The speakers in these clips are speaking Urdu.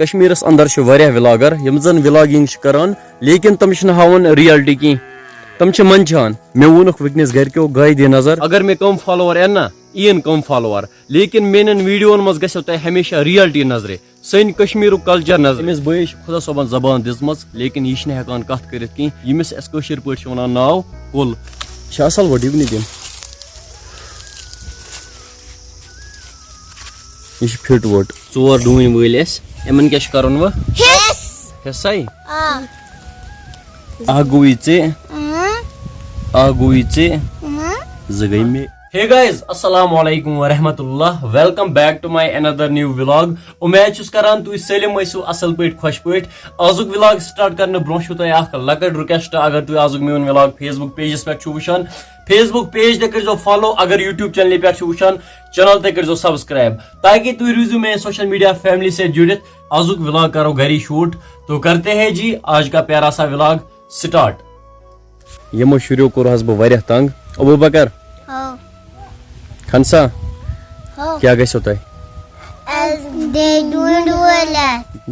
کشمیرس اندر چھ واریاہ ولاگر یم زن ولاگنگ چھ کران لیکن تم چھ ہاون ریالٹی کی تم چھ منچان مے وونک وکنس گھرکیو گاے دی نظر اگر مے کم فالوور این نا این کم فالوور لیکن میانن ویڈیون مز گژھو تہ ہمیشہ ریالٹی نظر سن کشمیرک کلچر نظر امس بٲیس چھ خدا صٲبن زبان دِژمٕژ لیکن یہ چھ نہٕ ہیکان کتھ کٔرِتھ کینٛہہ ییٚمِس أسۍ کٲشِر پٲٹھۍ چھِ ونان ناو کُل چھِ اصل وۄنۍ ڈِونہِ دِنۍ یہ چھ فٹ ووٹ ژور ڈوٗنۍ وٲلۍ اَسہِ یِمن کیٛاہ چھُ کرُن وۄنۍ حِصے اکھ گوٚوٕے ژےٚ اکھ گوٚوٕے ژےٚ زٕ گٔے مےٚ Hey guys, Assalamu alaikum wa rahmatullah. Welcome back to my another new vlog. Umeed chus karan tu salim aisu asal pait khosh pait. Azuk vlog start karne bronch chu toy akh lakad request agar tu azuk meun vlog Facebook pages pe chu wushan. Facebook page te karzo follow agar YouTube channel pe chu wushan. Channel te karzo subscribe. Taki tu resume mein social media family se judit. Azuk vlog karo gari shoot. To karte hain ji aaj ka pyara sa vlog start. Yemo shuryo kor has bo variah tang. Abu Bakar. Khansa, kya gais hota hai?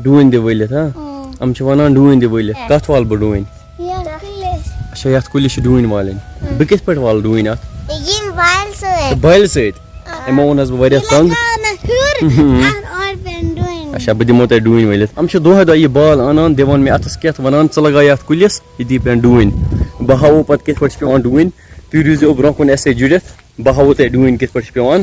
Doing the wheel, huh? I'm chwana doing the wheel. Kat wal bo doing. Asha yat kulish doing walin. Biggest part wal doing at. Bail said. Emon has various tongue. Asha bidi mota doing wheel. I'm sure do had a ball anan devan me atas ket wanan salaga yat kulis. Idi pen doing. Bahawo pat ket what on doing. Purize obronkun essay Judith. Bahawo te doing kit par pewan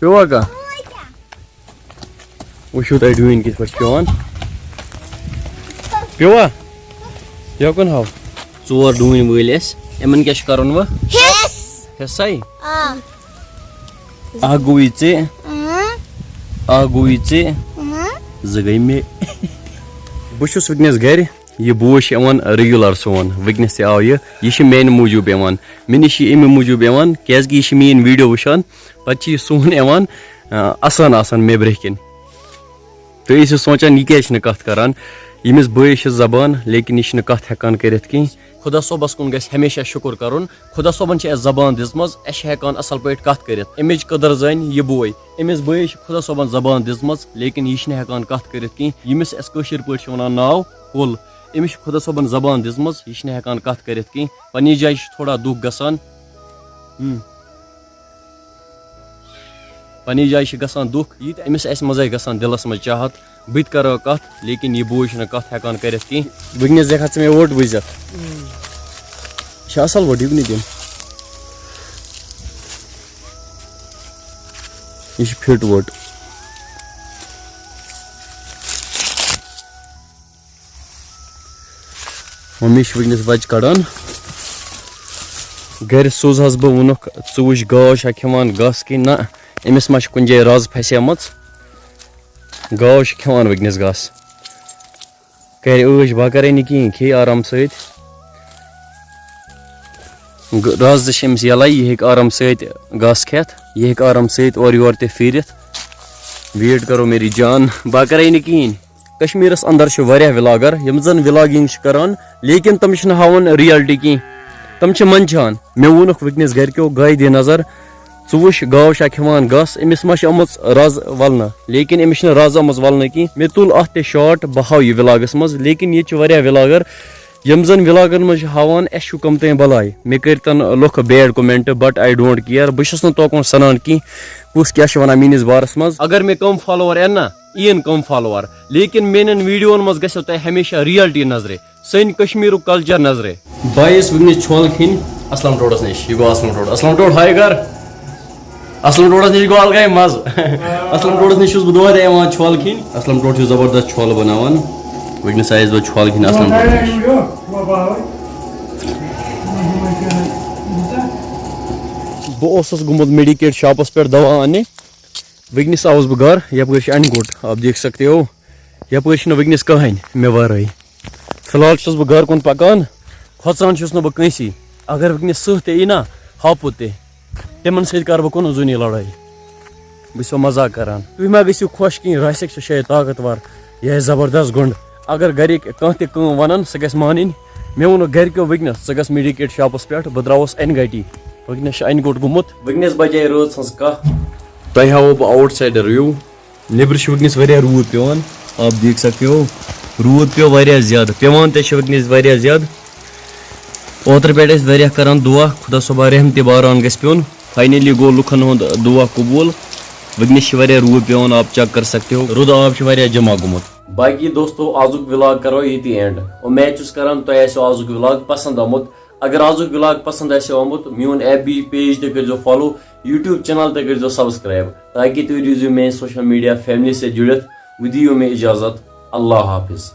pewa ka what should I doing kit par pewan pewa ya kon how țor doing wheels eman kya karon wa hesai aguice zagai me bushus witness gari یہ بوش یوان ریگولر سون وکنس تہ آو یہ میانہ موجوب یوان مے نش امہ موجوب یوان کیازِ کہ یہ میٲنۍ ویڈیو وٕچھان پتہٕ یہ سون یوان اسان آسان مے برٛونٛہہ کِنۍ تُہۍ ٲسِو سونچان یہ کیازِ چھنہٕ کتھ کران ییٚمِس بٲیِس چھِ زبان لیکن یہ چھنہٕ کتھ ہیکان کٔرِتھ کینٛہہ خدا صٲبس کُن گژھِ ہمیشہ شُکر کرُن خدا صٲبن چھِ اسہِ زبان دِژمٕژ أسۍ چھِ ہیکان اصل پٲٹھۍ کتھ کٔرِتھ امِچ قدر زانہِ یہِ بوے أمِس بٲیِس چھِ خدا صٲبن زبان دِژمٕژ لیکن یہِ چھنہٕ ہیکان کتھ کٔرِتھ کینٛہہ ییٚمِس أسۍ کٲشِر پٲٹھۍ چھِ ونان ناو کُل أمِس چھِ خدا صٲبن زبان دِژمٕژ یہِ چھنہٕ ہیکان کتھ کٔرِتھ کینٛہہ پننہِ جایہِ چھُ تھوڑا دُکھ گژھان پننہِ جایہِ چھِ گژھان دُکھ یہِ تہِ أمِس آسہِ منٛزے گژھان دِلس منٛز چاہت بہٕ تہِ کرو کتھ لیکن یہِ بوے چھُنہٕ کتھ ہیکان کٔرِتھ کینٛہہ وٕنکیٚنس دیکھا ژٕ مےٚ ووٹ بٕزِتھ یہِ چھِ اصل ووٹ یِونہِ دِنۍ یہِ چھِ فٹ ووٹ ممی چھ وٕنکیٚنس بچہِ کڑان گرِ سوزہس بہٕ ووٚنُکھ ژٕ وٕچھ گاو چھا کھٮ۪وان گاسہٕ کِنہٕ نہ أمِس ما چھِ کُنہِ جایہِ رز پھسیمٕژ گاو چھِ کھٮ۪وان وٕنکیٚنس گاسہٕ کرِ ٲش با کرے نہٕ کِہیٖنۍ کھے آرام سۭتۍ رز تہِ چھِ أمِس یَلے یہِ ہیٚکہِ آرام سۭتۍ گاسہٕ کھٮ۪تھ یہِ ہیٚکہِ آرام سۭتۍ اورٕ یورٕ تہِ پھیٖرِتھ ویٹ کرو میری جان با کرے نہٕ کِہیٖنۍ کشمیرس اندر چھ واریاہ ولاگر یم زن ولاگنگ چھ کران لیکن تم چھ ہاون ریالٹی کی تم چھ منچان مے وونک وکنس گھرکیو گاے دی نظر ژٕ وٕچھ گاو چھا کھٮ۪وان گاسہٕ أمِس ما چھِ آمٕژ رز ولنہٕ لیکن أمِس چھنہٕ رز آمٕژ ولنہٕ کینٛہہ مےٚ تُل اتھ تہِ شاٹ بہٕ ہاو یہِ ولاگس منٛز لیکن ییٚتہِ چھِ واریاہ ولاگر یم زن ولاگن منٛز چھِ ہاوان اسہِ چھُ کم تام بلاے مےٚ کٔرتن لُکھ bad comment but I don't care بہٕ چھُس نہٕ توکُن سنان کینٛہہ کُس کیاہ چھُ ونان میٲنِس بارس منٛز اگر مےٚ کم فالوور این نا این کم فالوور لیکن میانن ویڈیون مز گژھو تۄہہِ ہمیشہ ریالٹی نظر سٲنۍ کشمیرُک کلچر نظر بایس وٕنکیٚنس چھۄل کھیٚنۍ اسلم ڈوڈس نِش یہِ گوٚو اسلم ڈوڈ ہاے گر اسلم ڈوڈس نِش گوٚو الگے مزٕ اسلم ڈوڈس نِش چھُس بہٕ دۄہے یِوان چھۄل کھیٚنۍ اسلم ڈوڈ چھُ زبردست چھۄل بناوان وٕنکیٚنس آیس بہٕ چھۄل کھیٚنۍ اسلم ڈوڈ نِش بہٕ اوسُس گوٚمُت میڈِکیٹ شاپس پٮ۪ٹھ دوا اننہِ وٕنکیٚنس آوُس بہٕ گھر یپٲرۍ چھُ انہِ گوٚٹ آپ دیکھ سکتے ہو یپٲرۍ چھُنہٕ وٕنکیٚنس کٕہٕنۍ مےٚ ورٲے فی الحال چھُس بہٕ گھر کُن پکان کھۄژان چھُس نہٕ بہٕ کٲنٛسی اگر وٕنکیٚنس سٕہہ تہِ یی نا ہاپُت تہِ تِمن سۭتۍ کرٕ بہٕ کُنُے زوٚنٕے لڑٲے بہٕ چھُسو مزاق کران تُہۍ ما گٔژھِو خۄش کِہیٖنۍ راسِک چھُ شاید طاقتور یہِ آسہِ زبردست گُنٛڈ اگر گرِکۍ کانٛہہ تہِ کٲم ونن سۄ گژھِ مانٕنۍ مےٚ ووٚنُکھ گرِکیو وٕنکیٚنس ژٕ گژھ میڈِکیٹ شاپس پٮ۪ٹھ بہٕ درٛاوُس انہِ گٹی وٕنکٮ۪نس چھُ اَنہِ گوٚٹ گوٚمُت وٕنکٮ۪نس بجے رٲژ ہٕنٛز کاہ تۄہہِ ہاوو بہٕ آوُٹ سایڈ رِوِو نیٚبرٕ چھُ وٕنکٮ۪نس واریاہ روٗد پیٚوان آپ دیکھ سکتے ہو روٗد پیٚو واریاہ زیادٕ پیٚوان تہِ چھُ وٕنکٮ۪نس واریاہ زیادٕ اوترٕ پٮ۪ٹھ ٲسۍ واریاہ کران دُعا خۄدا صٲبا رحمتِ باران گژھِ پیوٚن فاینلی گوٚو لُکن ہُنٛد دُعا قبوٗل وٕنکٮ۪نس چھِ واریاہ روٗد پیٚوان آپ چیک کر سکتے ہو روٗد آب چھُ واریاہ جمع گوٚمُت باقی دوستو آزُک ولاگ کرو ییٚتی اینڈ اُمید چھُس کران تۄہہِ آسیو آزُک ولاگ پسنٛد آمُت اگر آزُک ولاگ پسنٛد آسیو آمُت میون ایف بی پیج تہِ کٔرۍزیو فالو یوٗٹیوٗب چینل تہِ کٔرۍزیو سبسکرایب تاکہِ تُہۍ روٗزِو میٲنۍ سوشل میڈیا فیملی سۭتۍ جُڑِتھ وۄنۍ دِیِو مےٚ اِجازت اللہ حافظ